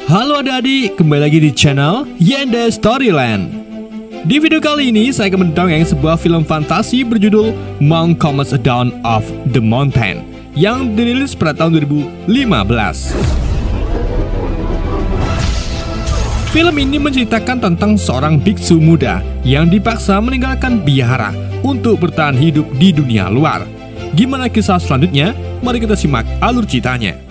Halo adik-adik, kembali lagi di channel Yende Storyland. Di video kali ini saya akan mendongeng sebuah film fantasi berjudul Monk Comes Down of the Mountain yang dirilis pada tahun 2015. Film ini menceritakan tentang seorang biksu muda yang dipaksa meninggalkan biara untuk bertahan hidup di dunia luar. Gimana kisah selanjutnya? Mari kita simak alur ceritanya.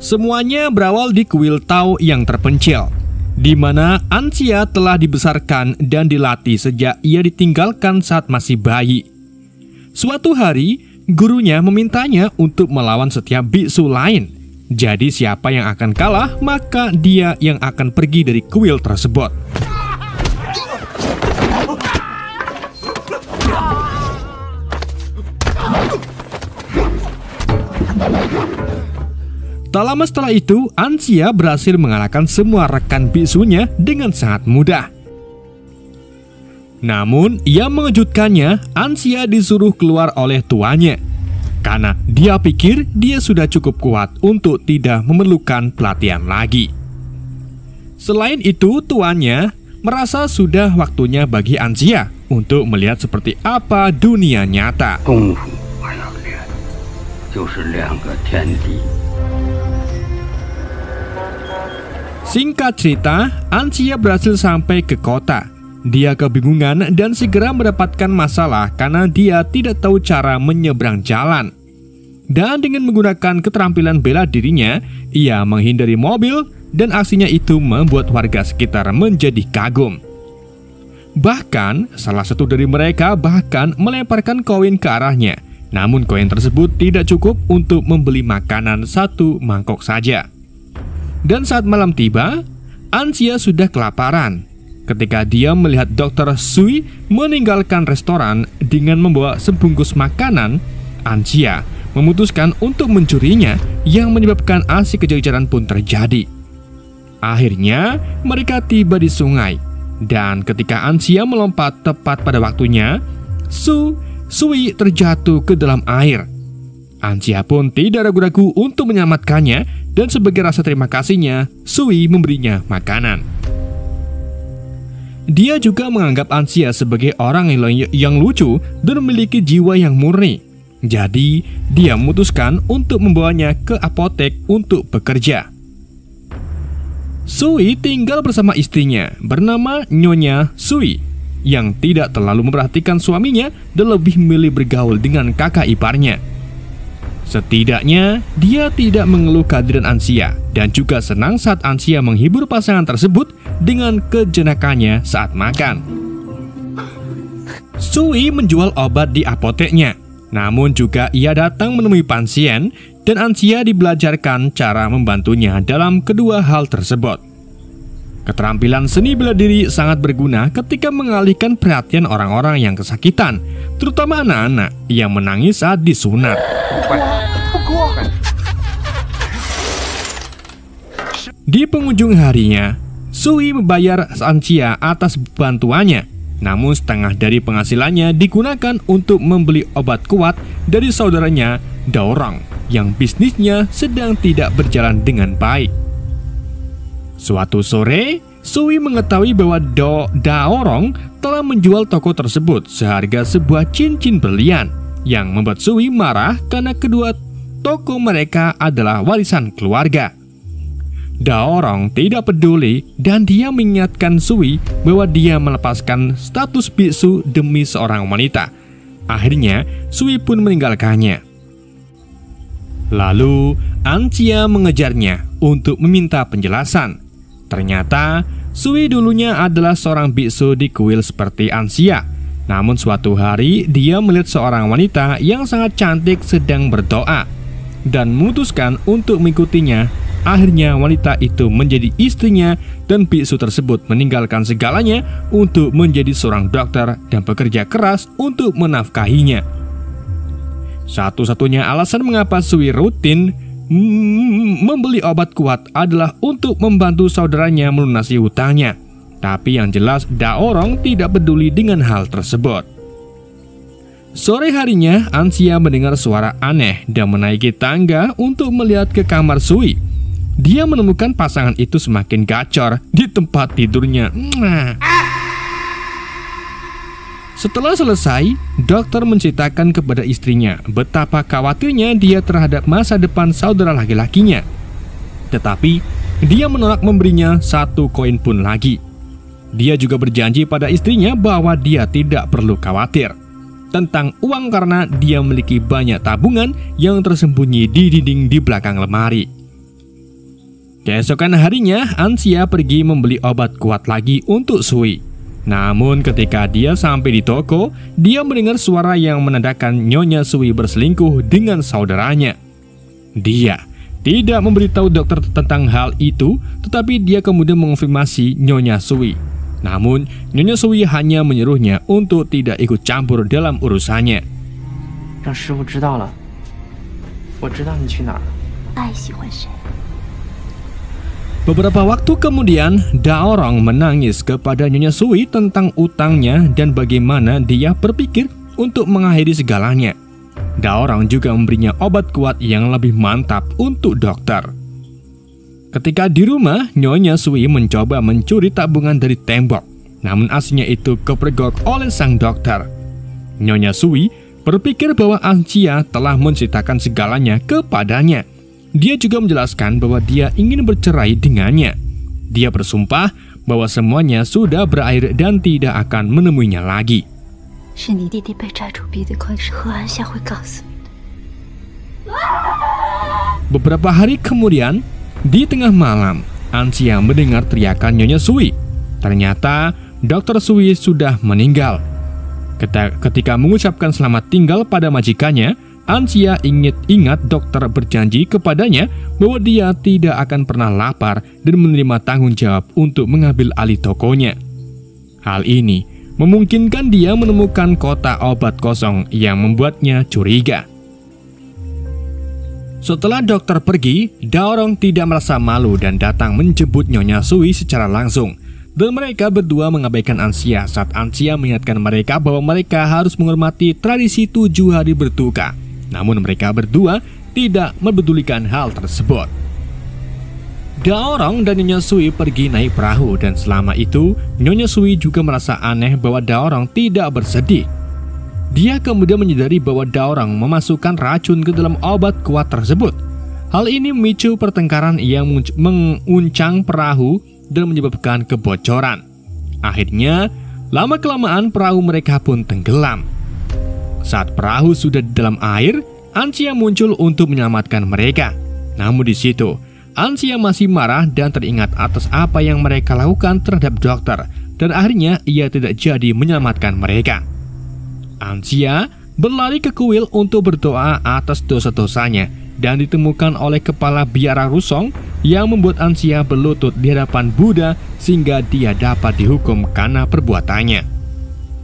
Semuanya berawal di kuil Tao yang terpencil, di mana Anxia telah dibesarkan dan dilatih sejak ia ditinggalkan saat masih bayi. Suatu hari, gurunya memintanya untuk melawan setiap biksu lain. Jadi siapa yang akan kalah, maka dia yang akan pergi dari kuil tersebut. Tak lama setelah itu, Anxia berhasil mengalahkan semua rekan biksunya dengan sangat mudah. Namun, yang mengejutkannya, Anxia disuruh keluar oleh tuannya karena dia pikir dia sudah cukup kuat untuk tidak memerlukan pelatihan lagi. Selain itu, tuannya merasa sudah waktunya bagi Anxia untuk melihat seperti apa dunia nyata. Singkat cerita, Anxia berhasil sampai ke kota. Dia kebingungan dan segera mendapatkan masalah karena dia tidak tahu cara menyeberang jalan. Dan dengan menggunakan keterampilan bela dirinya, ia menghindari mobil dan aksinya itu membuat warga sekitar menjadi kagum. Bahkan, salah satu dari mereka bahkan melemparkan koin ke arahnya. Namun koin tersebut tidak cukup untuk membeli makanan satu mangkok saja. Dan saat malam tiba, Anxia sudah kelaparan. Ketika dia melihat Dr. Sui meninggalkan restoran dengan membawa sebungkus makanan, Anxia memutuskan untuk mencurinya yang menyebabkan aksi kejar-kejaran pun terjadi. Akhirnya, mereka tiba di sungai. Dan ketika Anxia melompat tepat pada waktunya, Sui terjatuh ke dalam air. Anxia pun tidak ragu-ragu untuk menyelamatkannya. Dan sebagai rasa terima kasihnya, Sui memberinya makanan. Dia juga menganggap Anxia sebagai orang yang lucu dan memiliki jiwa yang murni. Jadi, dia memutuskan untuk membawanya ke apotek untuk bekerja. Sui tinggal bersama istrinya bernama Nyonya Sui, yang tidak terlalu memperhatikan suaminya dan lebih memilih bergaul dengan kakak iparnya. Setidaknya, dia tidak mengeluh kehadiran Anxia dan juga senang saat Anxia menghibur pasangan tersebut dengan kejenakannya saat makan. Sui menjual obat di apoteknya, namun juga ia datang menemui pasien dan Anxia dibelajarkan cara membantunya dalam kedua hal tersebut. Keterampilan seni bela diri sangat berguna ketika mengalihkan perhatian orang-orang yang kesakitan, terutama anak-anak yang menangis saat disunat. Di penghujung harinya, Sui membayar Anxia atas bantuannya. Namun setengah dari penghasilannya digunakan untuk membeli obat kuat dari saudaranya Daorong yang bisnisnya sedang tidak berjalan dengan baik. Suatu sore, Sui mengetahui bahwa Daorong telah menjual toko tersebut seharga sebuah cincin berlian, yang membuat Sui marah karena kedua toko mereka adalah warisan keluarga. Daorong tidak peduli dan dia mengingatkan Sui bahwa dia melepaskan status biksu demi seorang wanita. Akhirnya, Sui pun meninggalkannya. Lalu, Anxia mengejarnya untuk meminta penjelasan. Ternyata, Sui dulunya adalah seorang biksu di kuil seperti Anxia. Namun suatu hari, dia melihat seorang wanita yang sangat cantik sedang berdoa dan memutuskan untuk mengikutinya. Akhirnya wanita itu menjadi istrinya dan biksu tersebut meninggalkan segalanya untuk menjadi seorang dokter dan bekerja keras untuk menafkahinya. Satu-satunya alasan mengapa Sui rutin membeli obat kuat adalah untuk membantu saudaranya melunasi hutangnya. Tapi yang jelas Daorong tidak peduli dengan hal tersebut. Sore harinya, Anxia mendengar suara aneh dan menaiki tangga untuk melihat ke kamar Sui. Dia menemukan pasangan itu semakin gacor di tempat tidurnya. Setelah selesai, dokter menceritakan kepada istrinya betapa khawatirnya dia terhadap masa depan saudara laki-lakinya. Tetapi, dia menolak memberinya satu koin pun lagi. Dia juga berjanji pada istrinya bahwa dia tidak perlu khawatir tentang uang karena dia memiliki banyak tabungan yang tersembunyi di dinding di belakang lemari. Keesokan harinya, Anxia pergi membeli obat kuat lagi untuk Sui. Namun ketika dia sampai di toko, dia mendengar suara yang menandakan Nyonya Sui berselingkuh dengan saudaranya. Dia tidak memberitahu dokter tentang hal itu, tetapi dia kemudian mengonfirmasi Nyonya Sui. Namun, Nyonya Sui hanya menyuruhnya untuk tidak ikut campur dalam urusannya. Beberapa waktu kemudian, Daorong menangis kepada Nyonya Sui tentang utangnya dan bagaimana dia berpikir untuk mengakhiri segalanya. Daorong juga memberinya obat kuat yang lebih mantap untuk dokter. Ketika di rumah, Nyonya Sui mencoba mencuri tabungan dari tembok. Namun aslinya itu kepergok oleh sang dokter. Nyonya Sui berpikir bahwa Anxia telah menceritakan segalanya kepadanya. Dia juga menjelaskan bahwa dia ingin bercerai dengannya. Dia bersumpah bahwa semuanya sudah berakhir dan tidak akan menemuinya lagi. Beberapa hari kemudian, di tengah malam, Anxia mendengar teriakan Nyonya Sui. Ternyata Dr. Sui sudah meninggal. Ketika mengucapkan selamat tinggal pada majikannya, Anxia ingat dokter berjanji kepadanya bahwa dia tidak akan pernah lapar dan menerima tanggung jawab untuk mengambil alih tokonya. Hal ini memungkinkan dia menemukan kotak obat kosong yang membuatnya curiga. Setelah dokter pergi, Daorong tidak merasa malu dan datang menjemput Nyonya Sui secara langsung. Dan mereka berdua mengabaikan Anxia saat Anxia mengingatkan mereka bahwa mereka harus menghormati tradisi 7 hari berduka. Namun mereka berdua tidak mempedulikan hal tersebut. Daorong dan Nyonya Sui pergi naik perahu dan selama itu Nyonya Sui juga merasa aneh bahwa Daorong tidak bersedih. Dia kemudian menyadari bahwa Daorong memasukkan racun ke dalam obat kuat tersebut. Hal ini memicu pertengkaran yang menguncang perahu dan menyebabkan kebocoran. Akhirnya, lama-kelamaan perahu mereka pun tenggelam. Saat perahu sudah di dalam air, Anxia muncul untuk menyelamatkan mereka. Namun di situ, Anxia masih marah dan teringat atas apa yang mereka lakukan terhadap dokter, dan akhirnya ia tidak jadi menyelamatkan mereka. Anxia berlari ke kuil untuk berdoa atas dosa-dosanya dan ditemukan oleh kepala biara Rusong yang membuat Anxia berlutut di hadapan Buddha sehingga dia dapat dihukum karena perbuatannya.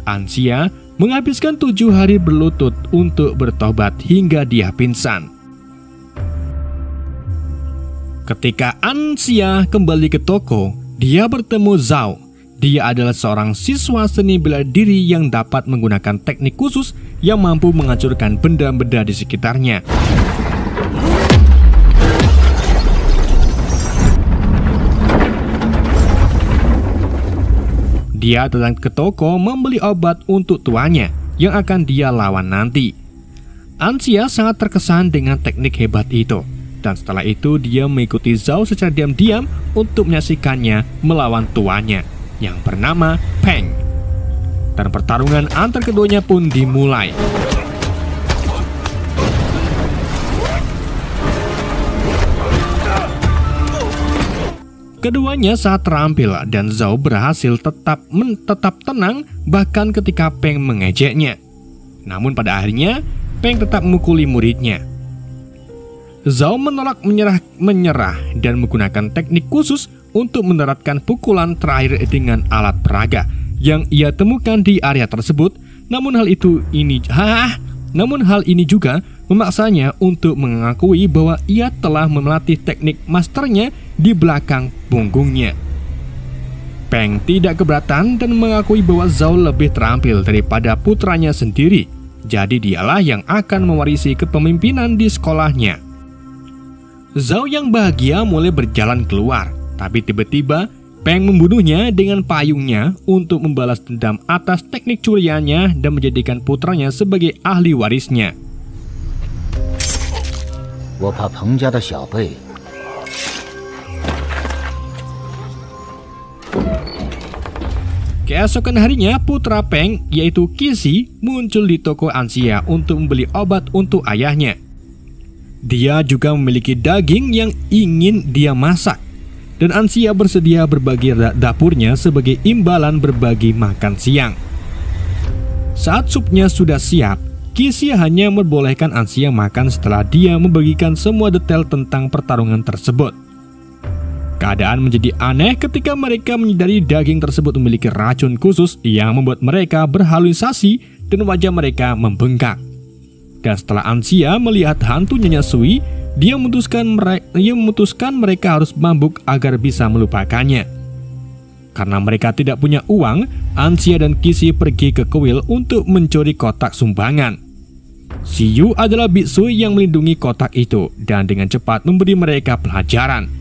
Anxia menghabiskan 7 hari berlutut untuk bertobat hingga dia pingsan. Ketika Anxia kembali ke toko, dia bertemu Zhao. Dia adalah seorang siswa seni bela diri yang dapat menggunakan teknik khusus yang mampu menghancurkan benda-benda di sekitarnya. Dia datang ke toko membeli obat untuk tuannya yang akan dia lawan nanti. Anxia sangat terkesan dengan teknik hebat itu. Dan setelah itu dia mengikuti Zhao secara diam-diam untuk menyaksikannya melawan tuannya yang bernama Peng. Dan pertarungan antar keduanya pun dimulai. Keduanya saat terampil dan Zhao berhasil tetap tenang bahkan ketika Peng mengejeknya. Namun pada akhirnya Peng tetap memukuli muridnya. Zhao menolak menyerah dan menggunakan teknik khusus untuk menerapkan pukulan terakhir dengan alat peraga yang ia temukan di area tersebut. Namun hal ini juga memaksanya untuk mengakui bahwa ia telah melatih teknik masternya di belakang punggungnya. Peng tidak keberatan dan mengakui bahwa Zhao lebih terampil daripada putranya sendiri. Jadi dialah yang akan mewarisi kepemimpinan di sekolahnya. Zhao yang bahagia mulai berjalan keluar, tapi tiba-tiba Peng membunuhnya dengan payungnya untuk membalas dendam atas teknik curiannya dan menjadikan putranya sebagai ahli warisnya. Keesokan harinya, putra Peng, yaitu Qixi, muncul di toko Anxia untuk membeli obat untuk ayahnya. Dia juga memiliki daging yang ingin dia masak, dan Anxia bersedia berbagi dapurnya sebagai imbalan berbagi makan siang. Saat supnya sudah siap, Qixi hanya membolehkan Anxia makan setelah dia membagikan semua detail tentang pertarungan tersebut. Keadaan menjadi aneh ketika mereka menyadari daging tersebut memiliki racun khusus yang membuat mereka berhalusinasi dan wajah mereka membengkak. Dan setelah Anxia melihat hantu Nyonya Sui, dia memutuskan mereka harus mabuk agar bisa melupakannya. Karena mereka tidak punya uang, Anxia dan Qixi pergi ke kuil untuk mencuri kotak sumbangan. Xiu adalah biksu yang melindungi kotak itu dan dengan cepat memberi mereka pelajaran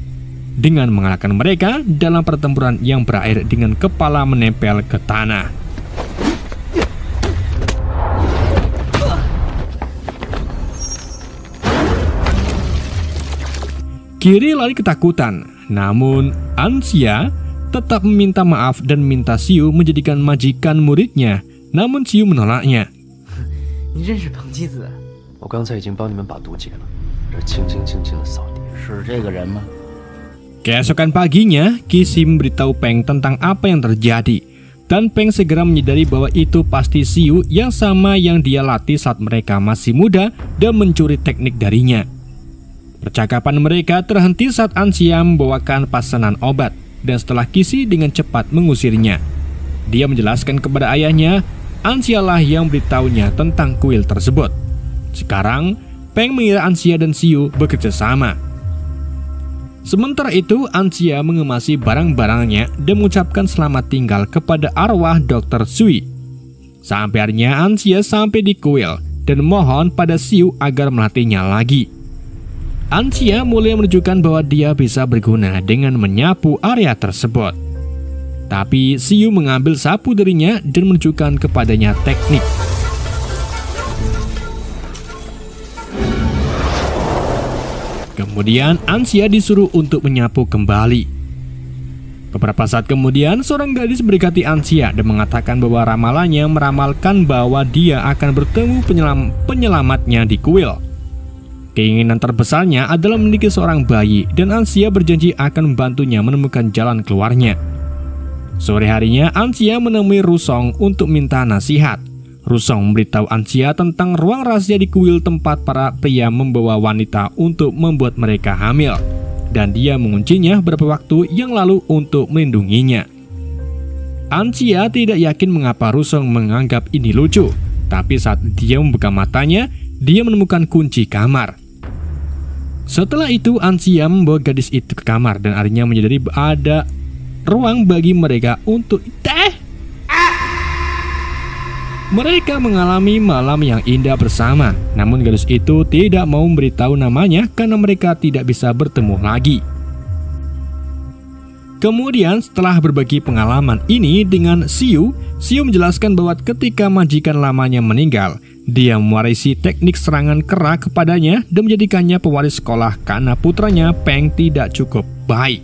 dengan mengalahkan mereka dalam pertempuran yang berakhir dengan kepala menempel ke tanah. Kiri lari ketakutan, namun Anxia tetap meminta maaf dan minta Xiu menjadikan majikan muridnya, namun Xiu menolaknya. Keesokan paginya, Qixi memberitahu Peng tentang apa yang terjadi, dan Peng segera menyadari bahwa itu pasti Xiu yang sama yang dia latih saat mereka masih muda dan mencuri teknik darinya. Percakapan mereka terhenti saat Anxia membawakan pesanan obat, dan setelah Qixi dengan cepat mengusirnya. Dia menjelaskan kepada ayahnya, Anxia lah yang beritahunya tentang kuil tersebut. Sekarang, Peng mengira Anxia dan Xiu bekerja sama. Sementara itu, Anxia mengemasi barang-barangnya dan mengucapkan selamat tinggal kepada arwah Dr. Sui. Sampai akhirnya Anxia sampai di kuil dan mohon pada Xiu agar melatihnya lagi. Anxia mulai menunjukkan bahwa dia bisa berguna dengan menyapu area tersebut. Tapi Xiu mengambil sapu darinya dan menunjukkan kepadanya teknik. Kemudian Anxia disuruh untuk menyapu kembali. Beberapa saat kemudian, seorang gadis mendekati Anxia dan mengatakan bahwa ramalannya meramalkan bahwa dia akan bertemu penyelamatnya di kuil. Keinginan terbesarnya adalah memiliki seorang bayi, dan Anxia berjanji akan membantunya menemukan jalan keluarnya. Sore harinya, Anxia menemui Rusong untuk minta nasihat. Rusong memberitahu Anxia tentang ruang rahasia di kuil tempat para pria membawa wanita untuk membuat mereka hamil, dan dia menguncinya beberapa waktu yang lalu untuk melindunginya. Anxia tidak yakin mengapa Rusong menganggap ini lucu, tapi saat dia membuka matanya, dia menemukan kunci kamar. Setelah itu, Anxia membawa gadis itu ke kamar dan akhirnya menyadari ada ruang bagi mereka untuk Mereka mengalami malam yang indah bersama, namun gadis itu tidak mau memberitahu namanya karena mereka tidak bisa bertemu lagi. Kemudian setelah berbagi pengalaman ini dengan Xiu menjelaskan bahwa ketika majikan lamanya meninggal, dia mewarisi teknik serangan kera kepadanya dan menjadikannya pewaris sekolah karena putranya Peng tidak cukup baik.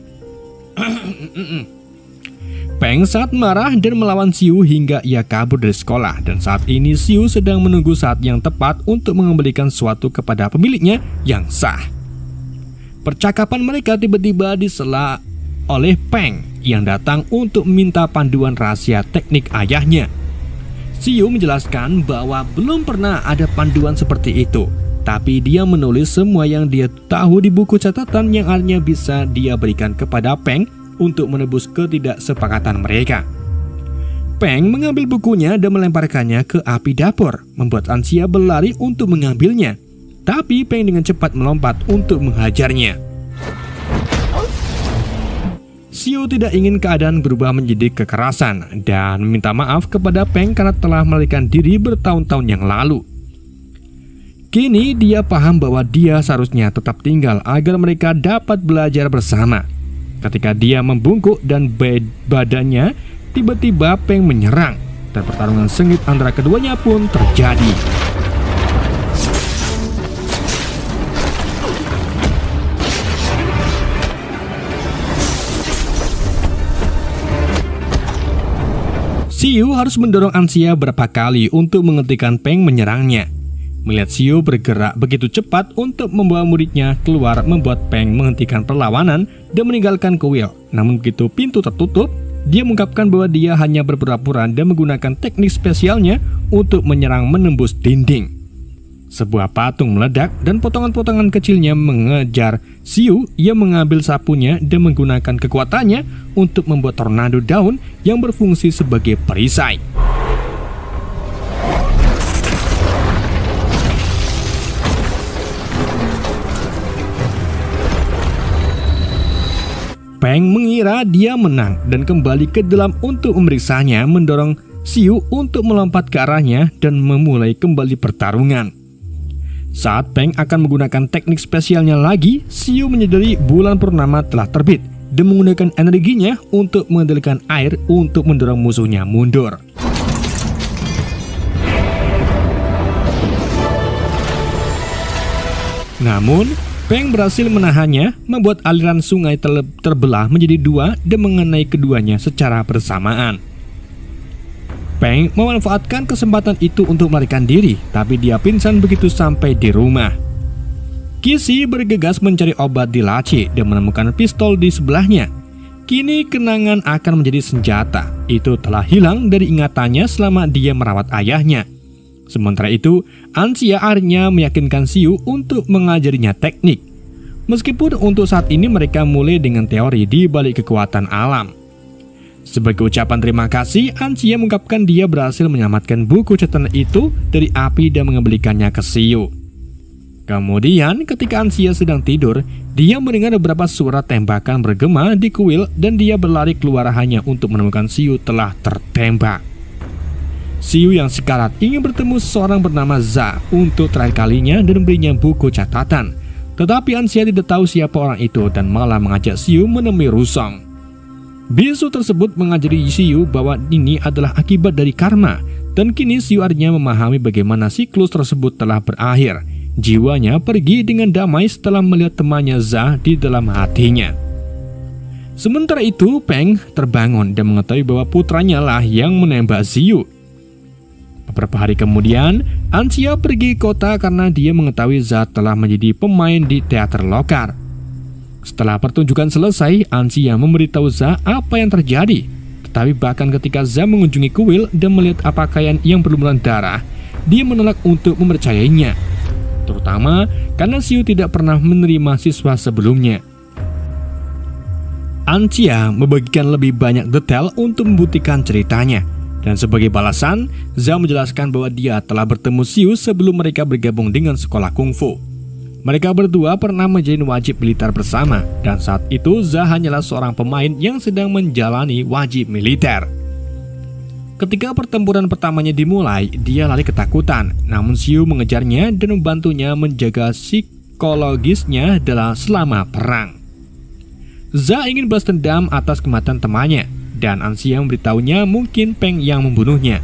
Peng sangat marah dan melawan Xiu hingga ia kabur dari sekolah, dan saat ini Xiu sedang menunggu saat yang tepat untuk mengembalikan sesuatu kepada pemiliknya yang sah. Percakapan mereka tiba-tiba disela oleh Peng yang datang untuk meminta panduan rahasia teknik ayahnya. Xiu menjelaskan bahwa belum pernah ada panduan seperti itu, tapi dia menulis semua yang dia tahu di buku catatan yang akhirnya bisa dia berikan kepada Peng untuk menebus ketidaksepakatan mereka. Peng mengambil bukunya dan melemparkannya ke api dapur, membuat Anxia berlari untuk mengambilnya. Tapi Peng dengan cepat melompat untuk menghajarnya. Xiu tidak ingin keadaan berubah menjadi kekerasan dan meminta maaf kepada Peng karena telah melarikan diri bertahun-tahun yang lalu. Kini dia paham bahwa dia seharusnya tetap tinggal agar mereka dapat belajar bersama. Ketika dia membungkuk dan badannya, tiba-tiba Peng menyerang dan pertarungan sengit antara keduanya pun terjadi. Xiu harus mendorong Anxia berapa kali untuk menghentikan Peng menyerangnya. Melihat Xiu bergerak begitu cepat untuk membawa muridnya keluar membuat Peng menghentikan perlawanan dan meninggalkan kuil. Namun begitu pintu tertutup, dia mengungkapkan bahwa dia hanya berpura-pura dan menggunakan teknik spesialnya untuk menyerang menembus dinding. Sebuah patung meledak dan potongan-potongan kecilnya mengejar Xiu. Ia mengambil sapunya dan menggunakan kekuatannya untuk membuat tornado daun yang berfungsi sebagai perisai. Peng mengira dia menang dan kembali ke dalam untuk memeriksanya, mendorong Xiu untuk melompat ke arahnya dan memulai kembali pertarungan. Saat Peng akan menggunakan teknik spesialnya lagi, Xiu menyadari bulan purnama telah terbit dan menggunakan energinya untuk mengendalikan air untuk mendorong musuhnya mundur. Namun, Peng berhasil menahannya, membuat aliran sungai terbelah menjadi dua dan mengenai keduanya secara bersamaan. Peng memanfaatkan kesempatan itu untuk melarikan diri, tapi dia pingsan begitu sampai di rumah. Qixi bergegas mencari obat di laci dan menemukan pistol di sebelahnya. Kini kenangan akan menjadi senjata. Itu telah hilang dari ingatannya selama dia merawat ayahnya. Sementara itu, Anxia akhirnya meyakinkan Xiu untuk mengajarinya teknik. Meskipun untuk saat ini mereka mulai dengan teori di balik kekuatan alam. Sebagai ucapan terima kasih, Anxia mengungkapkan dia berhasil menyelamatkan buku catatan itu dari api dan mengembalikannya ke Xiu. Kemudian, ketika Anxia sedang tidur, dia mendengar beberapa suara tembakan bergema di kuil dan dia berlari keluar hanya untuk menemukan Xiu telah tertembak. Xiu yang sekarat ingin bertemu seseorang bernama Za untuk terakhir kalinya dan memberinya buku catatan. Tetapi Anxia tidak tahu siapa orang itu dan malah mengajak Xiu menemui Rusong. Bisu tersebut mengajari Xiu bahwa ini adalah akibat dari karma, dan kini Xiu akhirnya memahami bagaimana siklus tersebut telah berakhir. Jiwanya pergi dengan damai setelah melihat temannya Za di dalam hatinya. Sementara itu, Peng terbangun dan mengetahui bahwa putranya lah yang menembak Xiu. Beberapa hari kemudian, Anxia pergi ke kota karena dia mengetahui Za telah menjadi pemain di teater lokal. Setelah pertunjukan selesai, Anxia memberitahu Za apa yang terjadi. Tetapi bahkan ketika Za mengunjungi kuil dan melihat pakaian yang berlumuran darah, dia menolak untuk mempercayainya. Terutama karena Xiu tidak pernah menerima siswa sebelumnya. Anxia membagikan lebih banyak detail untuk membuktikan ceritanya. Dan sebagai balasan, Za menjelaskan bahwa dia telah bertemu Xiu sebelum mereka bergabung dengan sekolah kungfu. Mereka berdua pernah menjalin wajib militer bersama, dan saat itu Za hanyalah seorang pemain yang sedang menjalani wajib militer. Ketika pertempuran pertamanya dimulai, dia lari ketakutan, namun Xiu mengejarnya dan membantunya menjaga psikologisnya selama perang. Za ingin balas dendam atas kematian temannya, dan Anxia memberitahunya mungkin Peng yang membunuhnya.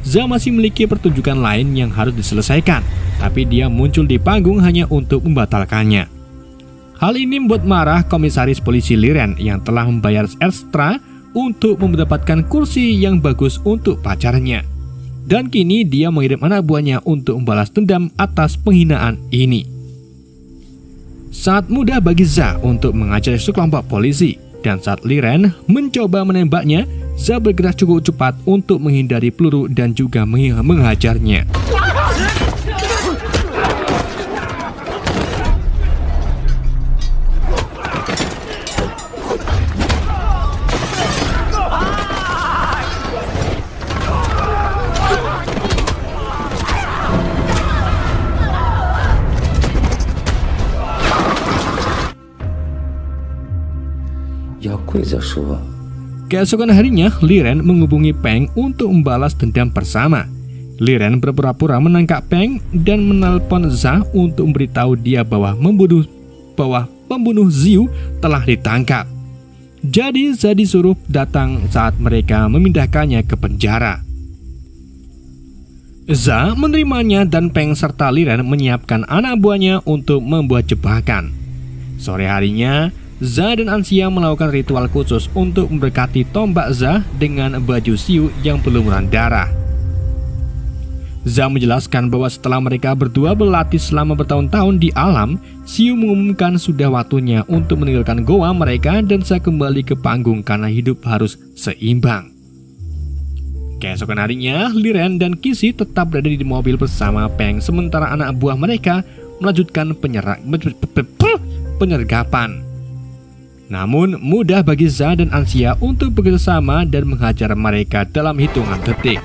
Za masih memiliki pertunjukan lain yang harus diselesaikan, tapi dia muncul di panggung hanya untuk membatalkannya. Hal ini membuat marah komisaris polisi Liren yang telah membayar ekstra untuk mendapatkan kursi yang bagus untuk pacarnya. Dan kini dia mengirim anak buahnya untuk membalas dendam atas penghinaan ini. Sangat mudah bagi Za untuk mengajari sekelompok polisi, dan saat Liren mencoba menembaknya, Za bergerak cukup cepat untuk menghindari peluru dan juga menghajarnya. 里再说。 Keesokan harinya, Liren menghubungi Peng untuk membalas dendam bersama. Liren berpura-pura menangkap Peng dan menelpon Za untuk memberitahu dia bahwa pembunuh Xiu telah ditangkap. Jadi Za disuruh datang saat mereka memindahkannya ke penjara. Za menerimanya dan Peng serta Liren menyiapkan anak buahnya untuk membuat jebakan. Sore harinya, Za dan Anxia melakukan ritual khusus untuk memberkati tombak Za dengan baju Xiu yang berlumuran darah. Za menjelaskan bahwa setelah mereka berdua berlatih selama bertahun-tahun di alam, Xiu mengumumkan sudah waktunya untuk meninggalkan goa mereka dan Za kembali ke panggung karena hidup harus seimbang. Keesokan harinya, Liren dan Qixi tetap berada di mobil bersama Peng sementara anak buah mereka melanjutkan penyergapan. Namun mudah bagi Za dan Anxia untuk bekerjasama dan menghajar mereka dalam hitungan detik.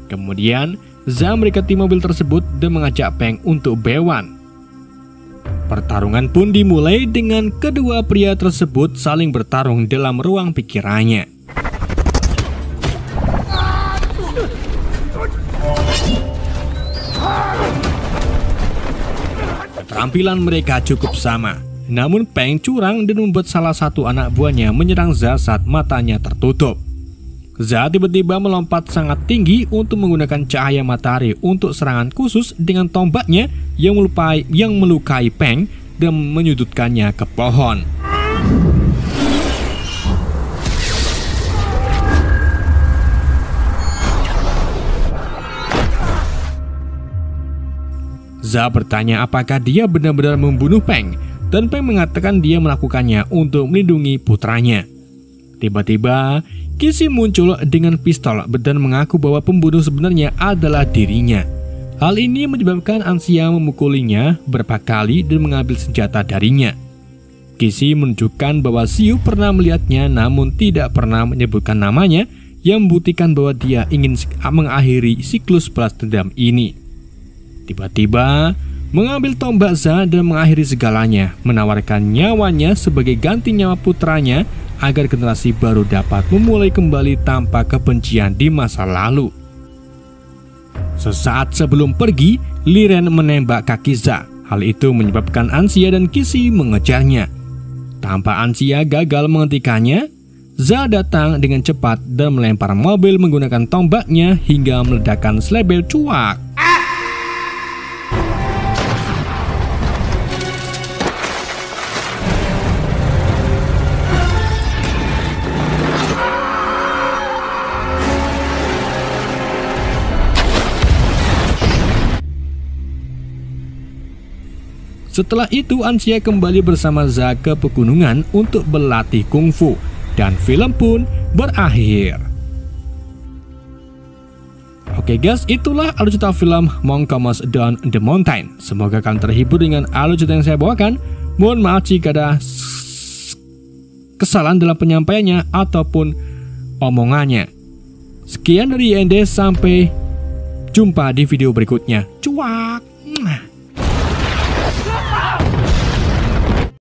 Kemudian Za mendekati mobil tersebut dan mengajak Peng untuk bewan. Pertarungan pun dimulai dengan kedua pria tersebut saling bertarung dalam ruang pikirannya. Keterampilan mereka cukup sama, namun Peng curang dan membuat salah satu anak buahnya menyerang Za saat matanya tertutup. Za tiba-tiba melompat sangat tinggi untuk menggunakan cahaya matahari untuk serangan khusus dengan tombaknya yang melukai Peng dan menyudutkannya ke pohon. Za bertanya apakah dia benar-benar membunuh Peng, dan Peng mengatakan dia melakukannya untuk melindungi putranya. Tiba-tiba, Qixi muncul dengan pistol dan mengaku bahwa pembunuh sebenarnya adalah dirinya. Hal ini menyebabkan Anxia memukulinya berapa kali dan mengambil senjata darinya. Qixi menunjukkan bahwa Xiu pernah melihatnya namun tidak pernah menyebutkan namanya, yang membuktikan bahwa dia ingin mengakhiri siklus balas dendam ini. Tiba-tiba mengambil tombak Za dan mengakhiri segalanya, menawarkan nyawanya sebagai ganti nyawa putranya agar generasi baru dapat memulai kembali tanpa kebencian di masa lalu. Sesaat sebelum pergi, Liren menembak kaki Za. Hal itu menyebabkan Anxia dan Qixi mengejarnya. Tanpa Anxia gagal menghentikannya, Za datang dengan cepat dan melempar mobil menggunakan tombaknya hingga meledakkan selebel cuak. Setelah itu Anxia kembali bersama Za ke pegunungan untuk berlatih kungfu, dan film pun berakhir. Oke guys, itulah alur cerita film Monk Comes Down the Mountain. Semoga kalian terhibur dengan alur cerita yang saya bawakan. Mohon maaf jika ada kesalahan dalam penyampaiannya ataupun omongannya. Sekian dari YND, sampai jumpa di video berikutnya. Cuak.